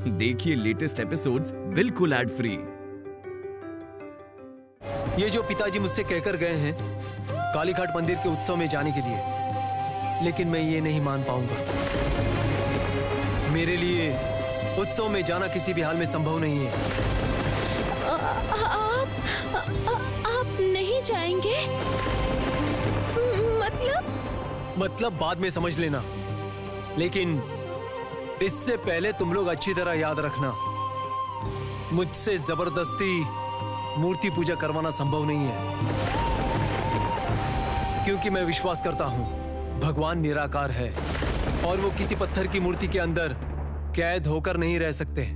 देखिए latest episodes बिल्कुल ad free. ये जो पिताजी मुझसे कहकर गए हैं कालीघाट मंदिर के उत्सव में जाने के लिए, लेकिन मैं ये नहीं मान पाऊंगा। मेरे लिए उत्सव में जाना किसी भी हाल में संभव नहीं है। आप नहीं जाएंगे? मतलब बाद में समझ लेना, लेकिन इससे पहले तुम लोग अच्छी तरह याद रखना, मुझसे जबरदस्ती मूर्ति पूजा करवाना संभव नहीं है, क्योंकि मैं विश्वास करता हूं भगवान निराकार है और वो किसी पत्थर की मूर्ति के अंदर कैद होकर नहीं रह सकते।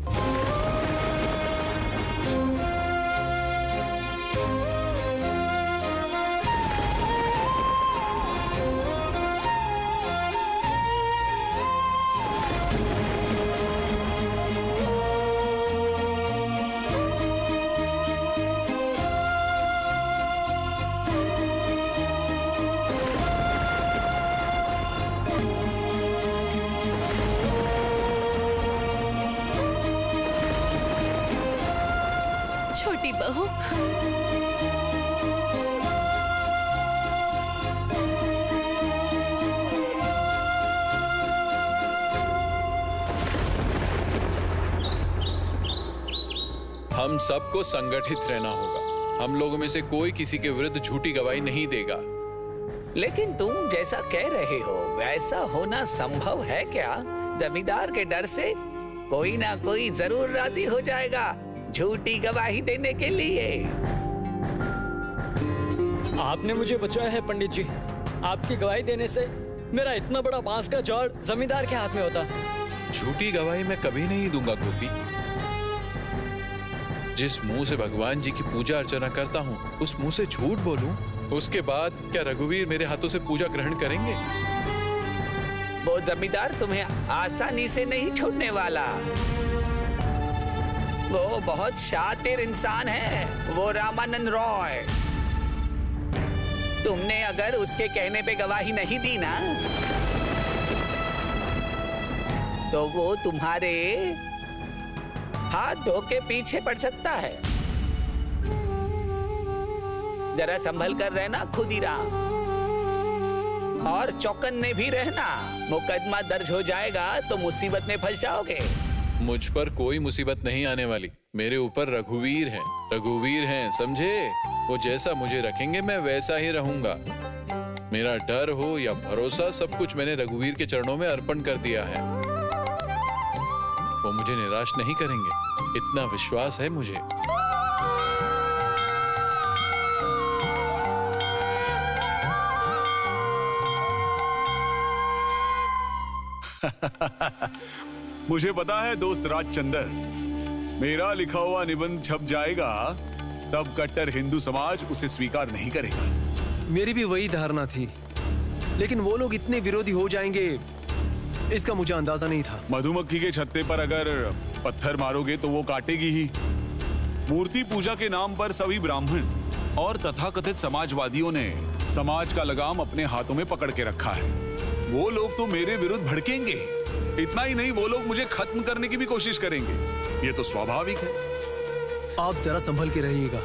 छोटी बहू, हम सबको संगठित रहना होगा। हम लोगों में से कोई किसी के विरुद्ध झूठी गवाही नहीं देगा। लेकिन तुम जैसा कह रहे हो वैसा होना संभव है क्या? जमींदार के डर से कोई ना कोई जरूर राजी हो जाएगा झूठी गवाही देने के लिए। आपने मुझे बचाया है पंडित जी। आपकी गवाही देने से मेरा इतना बड़ा बांस का झाड़ जमींदार के हाथ में होता। झूठी गवाही मैं कभी नहीं दूंगा गोपी। जिस मुंह से भगवान जी की पूजा अर्चना करता हूँ उस मुंह से झूठ बोलूं, उसके बाद क्या रघुवीर मेरे हाथों से पूजा ग्रहण करेंगे? वो जमींदार तुम्हें आसानी से नहीं छोड़ने वाला। वो बहुत शातिर इंसान है, वो रामानंद रॉय। तुमने अगर उसके कहने पे गवाही नहीं दी ना, तो वो तुम्हारे हाथ धो के पीछे पड़ सकता है। जरा संभल कर रहना खुदीराम, और चौकन्ने भी रहना। मुकदमा दर्ज हो जाएगा तो मुसीबत में फंस जाओगे। मुझ पर कोई मुसीबत नहीं आने वाली। मेरे ऊपर रघुवीर हैं, रघुवीर हैं, समझे? वो जैसा मुझे रखेंगे मैं वैसा ही रहूंगा। मेरा डर हो या भरोसा, सब कुछ मैंने रघुवीर के चरणों में अर्पण कर दिया है। वो मुझे निराश नहीं करेंगे, इतना विश्वास है मुझे। मुझे पता है दोस्त राजचंदर, मेरा लिखा हुआ निबंध छप जाएगा तब कट्टर हिंदू समाज उसे स्वीकार नहीं करेगा। मेरी भी वही धारणा थी, लेकिन वो लोग इतने विरोधी हो जाएंगे इसका मुझे अंदाजा नहीं था। मधुमक्खी के छत्ते पर अगर पत्थर मारोगे तो वो काटेगी ही। मूर्ति पूजा के नाम पर सभी ब्राह्मण और तथाकथित समाजवादियों ने समाज का लगाम अपने हाथों में पकड़ के रखा है। वो लोग तो मेरे विरुद्ध भड़केंगे। इतना ही नहीं, वो लोग मुझे खत्म करने की भी कोशिश करेंगे। ये तो स्वाभाविक है। आप जरा संभल के रहिएगा।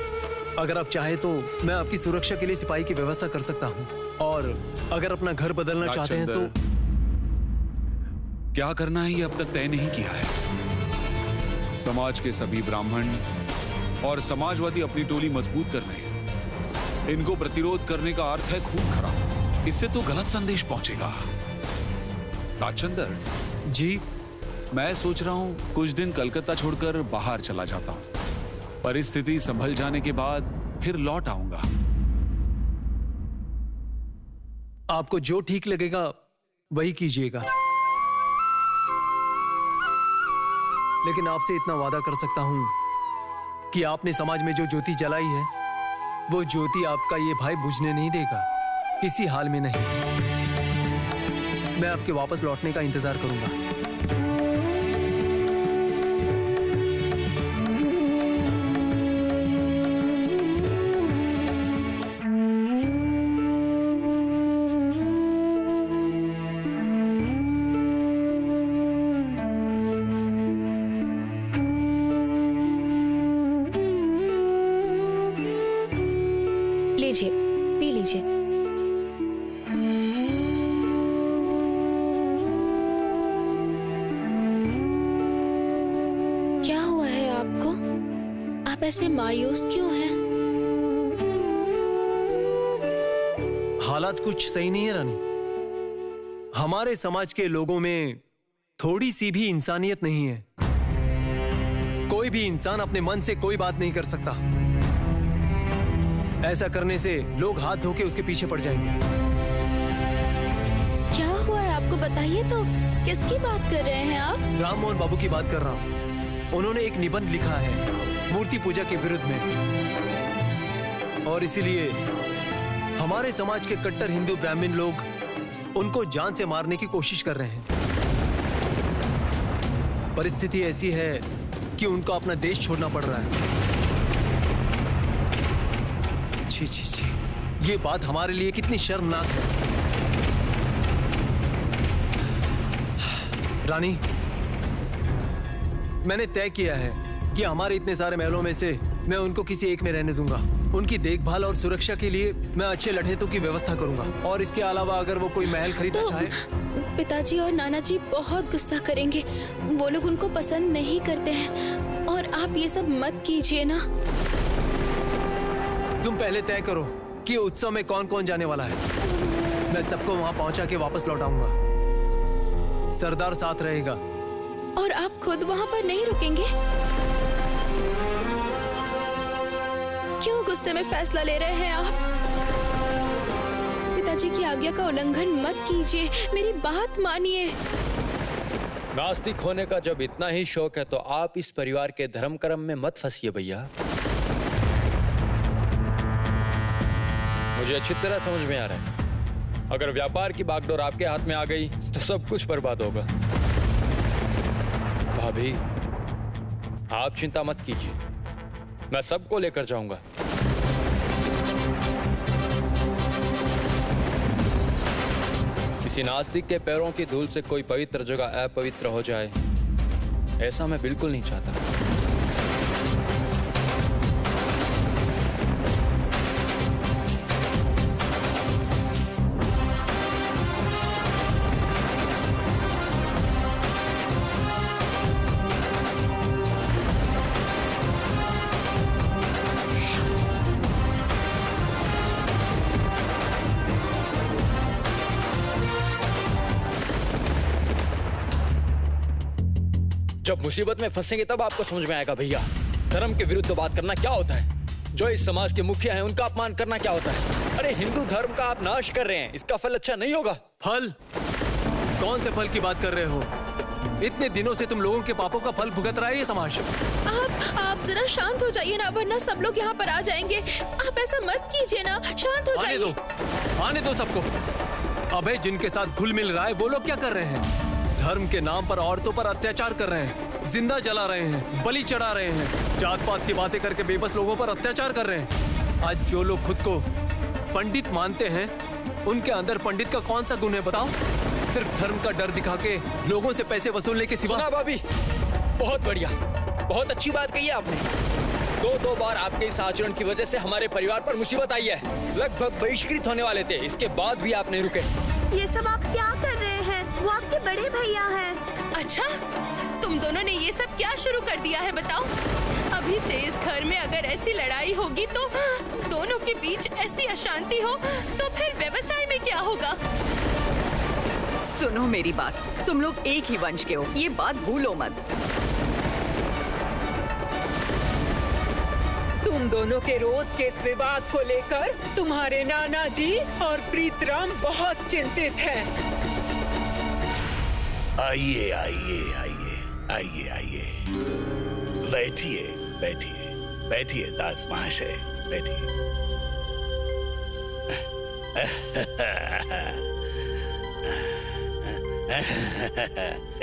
अगर आप चाहे तो मैं आपकी सुरक्षा के लिए सिपाही की व्यवस्था कर सकता हूँ, और अगर अपना घर बदलना चाहते हैं तो। क्या करना है ये अब तक तय नहीं किया है। समाज के सभी ब्राह्मण और समाजवादी अपनी टोली मजबूत कर रहे हैं। इनको प्रतिरोध करने का अर्थ है खून खराब। इससे तो गलत संदेश पहुंचेगा। राजचंदर जी, मैं सोच रहा हूं कुछ दिन कलकत्ता छोड़कर बाहर चला जाता हूं। परिस्थिति संभल जाने के बाद फिर लौट आऊंगा। आपको जो ठीक लगेगा वही कीजिएगा, लेकिन आपसे इतना वादा कर सकता हूं कि आपने समाज में जो ज्योति जलाई है वो ज्योति आपका ये भाई बुझने नहीं देगा, किसी हाल में नहीं। मैं आपके वापस लौटने का इंतजार करूंगा। लीजिए, पी लीजिए। क्या हुआ है आपको? आप ऐसे मायूस क्यों हैं? हालात कुछ सही नहीं है रानी। हमारे समाज के लोगों में थोड़ी सी भी इंसानियत नहीं है। कोई भी इंसान अपने मन से कोई बात नहीं कर सकता। ऐसा करने से लोग हाथ धो के उसके पीछे पड़ जाएंगे। क्या हुआ है आपको, बताइए तो। किसकी बात कर रहे हैं आप? राम मोहन बाबू की बात कर रहा हूं। उन्होंने एक निबंध लिखा है मूर्ति पूजा के विरुद्ध में, और इसीलिए हमारे समाज के कट्टर हिंदू ब्राह्मण लोग उनको जान से मारने की कोशिश कर रहे हैं। परिस्थिति ऐसी है कि उनको अपना देश छोड़ना पड़ रहा है। छी छी छी, ये बात हमारे लिए कितनी शर्मनाक है। रानी, मैंने तय किया है कि हमारे इतने सारे महलों में से मैं उनको किसी एक में रहने दूंगा। उनकी देखभाल और सुरक्षा के लिए मैं अच्छे लठेतों की व्यवस्था करूंगा, और इसके अलावा अगर वो कोई महल खरीदना चाहे। पिताजी और नाना जी बहुत गुस्सा करेंगे। वो लोग उनको पसंद नहीं करते हैं, और आप ये सब मत कीजिए ना। तुम पहले तय करो कि उत्सव में कौन कौन जाने वाला है। मैं सबको वहां पहुंचा के वापस लौटाऊंगा। सरदार साथ रहेगा। और आप खुद वहाँ पर नहीं रुकेंगे? क्यों गुस्से में फैसला ले रहे हैं आप? पिताजी की आज्ञा का उल्लंघन मत कीजिए, मेरी बात मानिए। नास्तिक होने का जब इतना ही शौक है तो आप इस परिवार के धर्म कर्म में मत फंसिए भैया। मुझे अच्छी तरह समझ में आ रहा है, अगर व्यापार की बागडोर आपके हाथ में आ गई तो सब कुछ बर्बाद होगा। भाभी, आप चिंता मत कीजिए, मैं सबको लेकर जाऊंगा। किसी नास्तिक के पैरों की धूल से कोई पवित्र जगह अपवित्र हो जाए, ऐसा मैं बिल्कुल नहीं चाहता। जब मुसीबत में फंसेंगे तब आपको समझ में आएगा भैया, धर्म के विरुद्ध बात करना क्या होता है। जो इस समाज के मुखिया हैं उनका अपमान करना क्या होता है। अरे हिंदू धर्म का आप नाश कर रहे हैं, इसका फल अच्छा नहीं होगा। फल? कौन से फल की बात कर रहे हो? इतने दिनों से तुम लोगों के पापों का फल भुगत रहा है ये समाज। आप जरा शांत हो जाइए ना, वरना सब लोग यहाँ पर आ जाएंगे। आप ऐसा मत कीजिए ना, शांत हो जाइए। आने दो सबको। अबे जिनके साथ घुल मिल रहा है वो लोग क्या कर रहे हैं? धर्म के नाम पर औरतों पर अत्याचार कर रहे हैं, जिंदा जला रहे हैं, बलि चढ़ा रहे हैं, जात पात की बातें करके बेबस लोगों पर अत्याचार कर रहे हैं। आज जो लोग खुद को पंडित मानते हैं, उनके अंदर पंडित का कौन सा गुण है बताओ? सिर्फ धर्म का डर दिखा के लोगों से पैसे वसूलने के सिवा। सुना भाभी, बहुत बढ़िया, बहुत अच्छी बात कही है आपने। दो बार आपके इस आचरण की वजह से हमारे परिवार पर मुसीबत आई है। लगभग बहिष्कृत होने वाले थे, इसके बाद भी आप नहीं रुके। ये सब आप क्या कर रहे हैं? वो आपके बड़े भैया हैं। अच्छा, तुम दोनों ने ये सब क्या शुरू कर दिया है बताओ? अभी से इस घर में अगर ऐसी लड़ाई होगी तो दोनों के बीच ऐसी अशांति हो तो फिर व्यवसाय में क्या होगा? सुनो मेरी बात, तुम लोग एक ही वंश के हो, ये बात भूलो मत। तुम दोनों के रोज के इस विवाद को लेकर तुम्हारे नाना जी और प्रीतराम बहुत चिंतित हैं। आइए आइए आइए आइए आइए, बैठिए बैठिए बैठिए दास महाशय, बैठिए।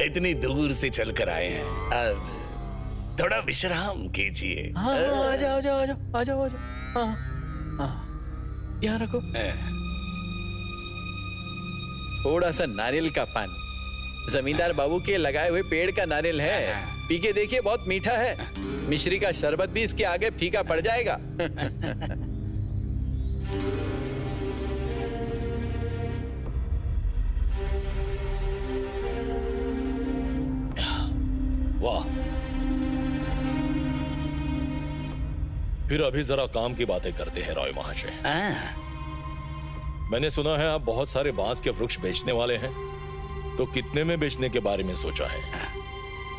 इतनी दूर से चलकर आए हैं, अब थोड़ा विश्राम कीजिए। हाँ, आ जाओ, आ जाओ, आ जाओ, आ जाओ। हाँ, यहाँ रखो। थोड़ा सा नारियल का पान, जमींदार बाबू के लगाए हुए पेड़ का नारियल है, पी के देखिए, बहुत मीठा है। मिश्री का शरबत भी इसके आगे फीका पड़ जाएगा। वाह, फिर अभी जरा काम की बातें करते हैं रॉय महाशय। मैंने सुना है आप बहुत सारे बांस के वृक्ष बेचने वाले हैं, तो कितने में बेचने के बारे में सोचा है?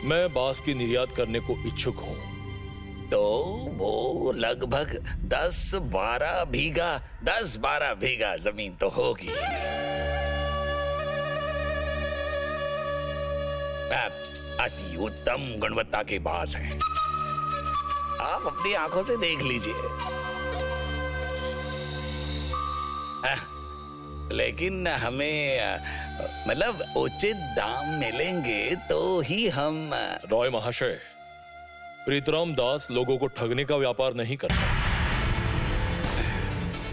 मैं बांस की निर्यात करने को इच्छुक हूँ। तो वो लगभग 10-12 बीघा जमीन तो होगी। अति उत्तम गुणवत्ता के बांस हैं, आप अपनी आंखों से देख लीजिए। लेकिन हमें मतलब उचित दाम मिलेंगे तो ही हम। रॉय महाशय, प्रीतराम दास लोगों को ठगने का व्यापार नहीं करता,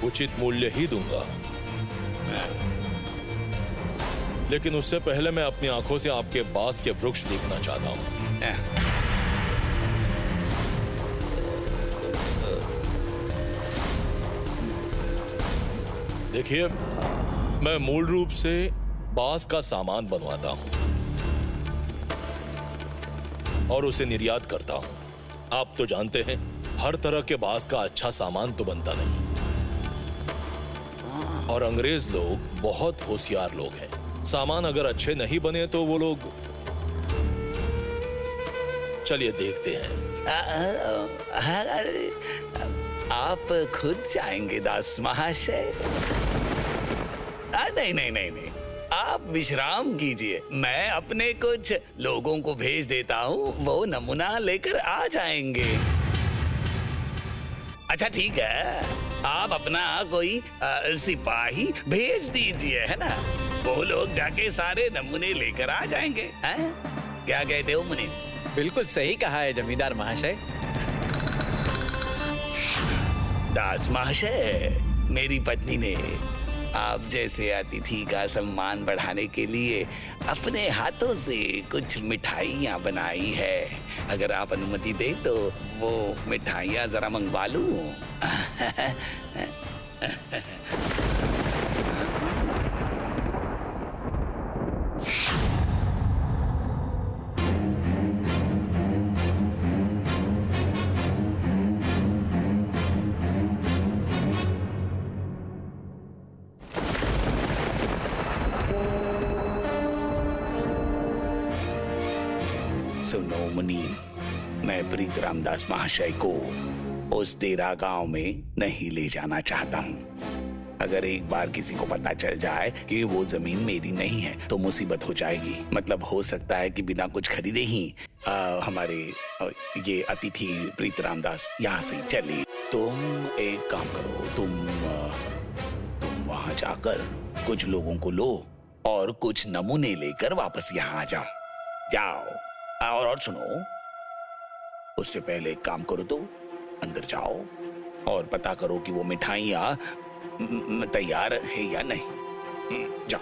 उचित मूल्य ही दूंगा। लेकिन उससे पहले मैं अपनी आंखों से आपके बांस के वृक्ष देखना चाहता हूं। देखिए, मैं मूल रूप से बांस का सामान बनवाता हूं और उसे निर्यात करता हूं। आप तो जानते हैं, हर तरह के बांस का अच्छा सामान तो बनता नहीं, और अंग्रेज लोग बहुत होशियार लोग हैं। सामान अगर अच्छे नहीं बने तो वो लोग, चलिए देखते हैं। आप खुद जाएंगे दास महाशय? नहीं, आप विश्राम कीजिए, मैं अपने कुछ लोगों को भेज देता हूँ, वो नमूना लेकर आ जाएंगे। अच्छा ठीक है, आप अपना कोई सिपाही भेज दीजिए, है ना? वो लोग जाके सारे नमूने लेकर आ जाएंगे। हैं? क्या कहते हो मुनि? बिल्कुल सही कहा है जमींदार महाशय। दास महाशय, मेरी पत्नी ने आप जैसे अतिथि का सम्मान बढ़ाने के लिए अपने हाथों से कुछ मिठाइयाँ बनाई है। अगर आप अनुमति दें तो वो मिठाइयाँ जरा मंगवा लूं। सुनो मुनि, मैं प्रीतराम दास महाशय को उस तेरा गांव में नहीं ले जाना चाहता हूँ। अगर एक बार किसी को पता चल जाए कि वो जमीन मेरी नहीं है तो मुसीबत हो जाएगी। मतलब हो सकता है कि बिना कुछ खरीदे ही हमारे ये अतिथि प्रीतराम दास यहाँ से चले। तुम एक काम करो, तुम वहां जाकर कुछ लोगों को लो और कुछ नमूने लेकर वापस यहाँ आ जाओ। और सुनो, उससे पहले एक काम करो, तो अंदर जाओ और पता करो कि वो मिठाइयाँ तैयार है या नहीं। जाओ।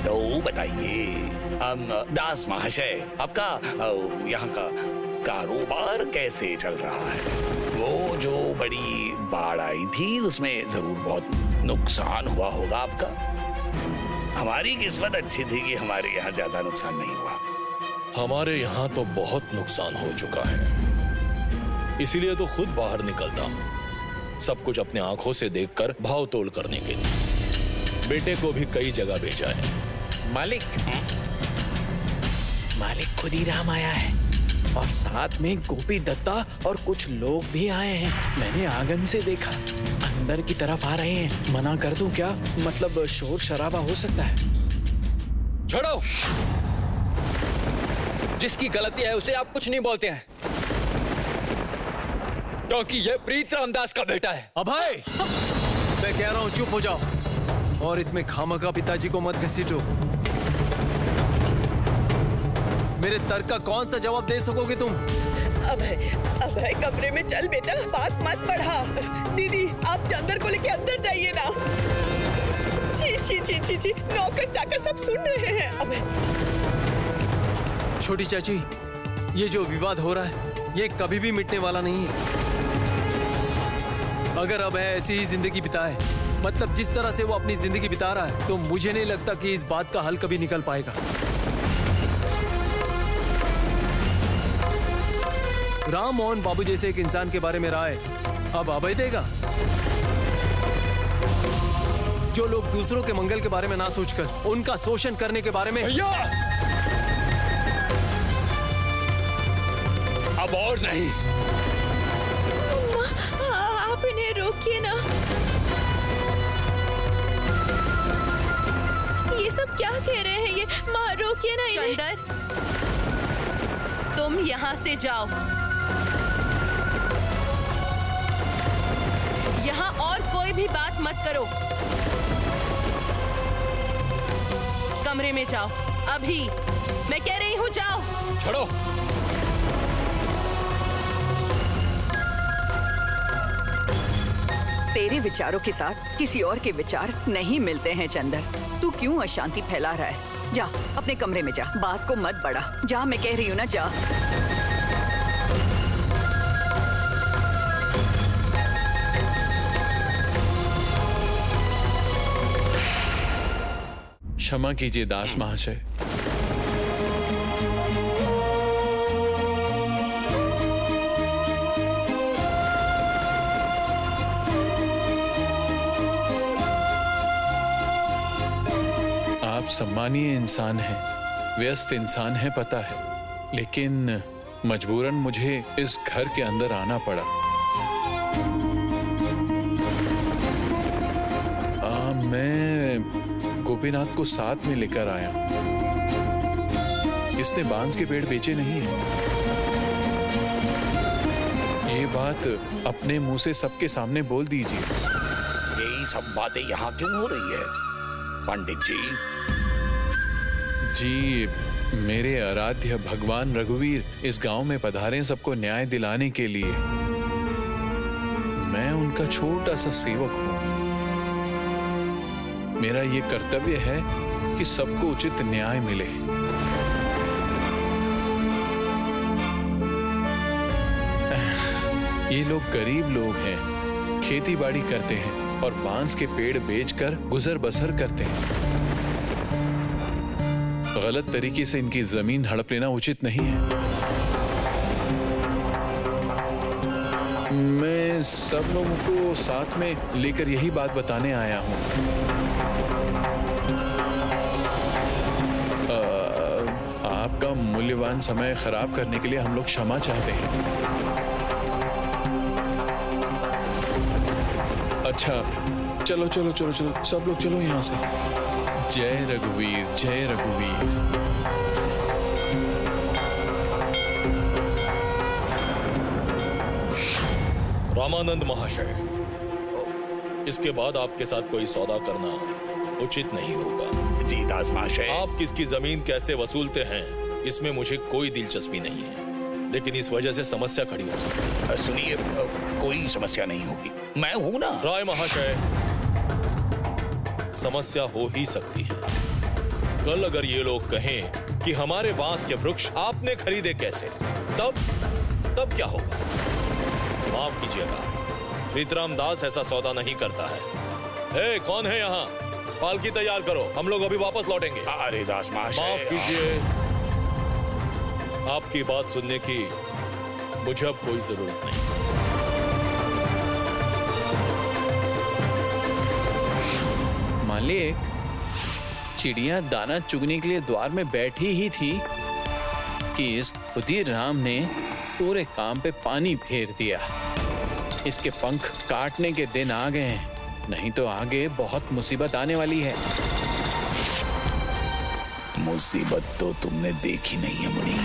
तो बताइए दास महाशय, आपका यहाँ का कारोबार कैसे चल रहा है? वो जो बड़ी बाढ़ आई थी उसमें जरूर बहुत नुकसान हुआ होगा आपका। हमारी किस्मत अच्छी थी कि हमारे यहाँ ज्यादा नुकसान नहीं हुआ। हमारे यहाँ तो बहुत नुकसान हो चुका है, इसीलिए तो खुद बाहर निकलता हूँ, सब कुछ अपने आंखों से देखकर भाव तोल करने के लिए। बेटे को भी कई जगह भेजा है। मालिक खुद ही राम आया है और साथ में गोपी दत्ता और कुछ लोग भी आए हैं। मैंने आंगन से देखा, अंदर की तरफ आ रहे हैं। मना कर दूं क्या? मतलब शोर शराबा हो सकता है। छोड़ो, जिसकी गलती है उसे आप कुछ नहीं बोलते हैं, क्योंकि ये प्रीतराम दास का बेटा है। अभय, मैं कह रहा हूँ चुप हो जाओ और इसमें खामखा पिताजी को मत घसीटो। मेरे तर्क का कौन सा जवाब दे सकोगे तुम? अभय कमरे में चल बेटा, बात मत बढ़ा। दीदी आप चंदर को लेके अंदर जाइए ना। छी छी छी छी, नौकर चाकर सब सुन रहे हैं। अबे छोटी चाची, ये जो विवाद हो रहा है ये कभी भी मिटने वाला नहीं है। अगर अब है ऐसी ही जिंदगी बिताए, मतलब जिस तरह से वो अपनी जिंदगी बिता रहा है, तो मुझे नहीं लगता कि इस बात का हल कभी निकल पाएगा। राम मोहन बाबू जैसे एक इंसान के बारे में राय अब अभय देगा? जो लोग दूसरों के मंगल के बारे में ना सोचकर उनका शोषण करने के बारे में। भैया, अब और नहीं। आप इन्हें रोकिए ना। ये सब क्या कह रहे हैं ये? माँ रोकिए ना इन्हें। चंदर, तुम यहाँ से जाओ। यहाँ और कोई भी बात मत करो। कमरे में जाओ अभी। मैं कह रही हूँ जाओ। छोड़ो। तेरे विचारों के साथ किसी और के विचार नहीं मिलते हैं चंदर। तू क्यों अशांति फैला रहा है? जा अपने कमरे में जा, बात को मत बढ़ा। जा, मैं कह रही हूँ ना, जा। क्षमा कीजिए दास महाशय। आप सम्मानीय इंसान हैं, व्यस्त इंसान हैं, पता है, लेकिन मजबूरन मुझे इस घर के अंदर आना पड़ा। मैं गोपीनाथ को साथ में लेकर आया। इसने बांस के पेड़ बेचे नहीं है। ये बात अपने मुंह से सबके सामने बोल दीजिए। यही सब बातें यहाँ क्यों हो रही है पंडित जी? जी, मेरे आराध्य भगवान रघुवीर इस गांव में पधारे सबको न्याय दिलाने के लिए। मैं उनका छोटा सा सेवक हूं। मेरा ये कर्तव्य है कि सबको उचित न्याय मिले। ये लोग गरीब लोग हैं, खेती बाड़ी करते हैं और बांस के पेड़ बेचकर गुजर बसर करते हैं। गलत तरीके से इनकी जमीन हड़प लेना उचित नहीं है। मैं सब लोगों को साथ में लेकर यही बात बताने आया हूं। आपका मूल्यवान समय खराब करने के लिए हम लोग क्षमा चाहते हैं। अच्छा, चलो चलो चलो चलो, सब लोग चलो यहां से। जय रघुवीर, जय रघुवीर। रामानंद महाशय, इसके बाद आपके साथ कोई सौदा करना उचित नहीं होगा। जी दास महाशय। आप किसकी जमीन कैसे वसूलते हैं इसमें मुझे कोई दिलचस्पी नहीं है, लेकिन इस वजह से समस्या खड़ी हो सकती है। सुनिए, कोई समस्या नहीं होगी, मैं हूं ना। राय महाशय, समस्या हो ही सकती है। कल अगर ये लोग कहें कि हमारे बांस के वृक्ष आपने खरीदे कैसे, तब क्या होगा? माफ कीजिएगा, प्रीतराम दास ऐसा सौदा नहीं करता है। कौन है यहाँ? पालकी तैयार करो, हम लोग अभी वापस लौटेंगे। अरे दास महाशय, माफ कीजिए, आपकी बात सुनने की मुझे अब कोई जरूरत नहीं। मालिक, चिड़िया दाना चुगने के लिए द्वार में बैठी ही थी कि इस खुदीर राम ने पूरे काम पे पानी फेर दिया। इसके पंख काटने के दिन आ गए हैं, नहीं तो आगे बहुत मुसीबत आने वाली है। मुसीबत तो तुमने देखी नहीं है मुनि,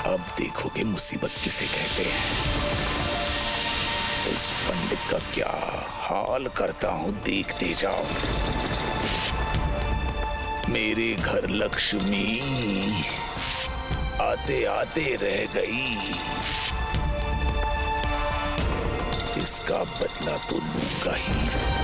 अब देखोगे मुसीबत किसे कहते हैं। इस पंडित का क्या हाल करता हूं, देखते जाओ। मेरे घर लक्ष्मी आते आते रह गई, इसका बदला तो लूंगा ही।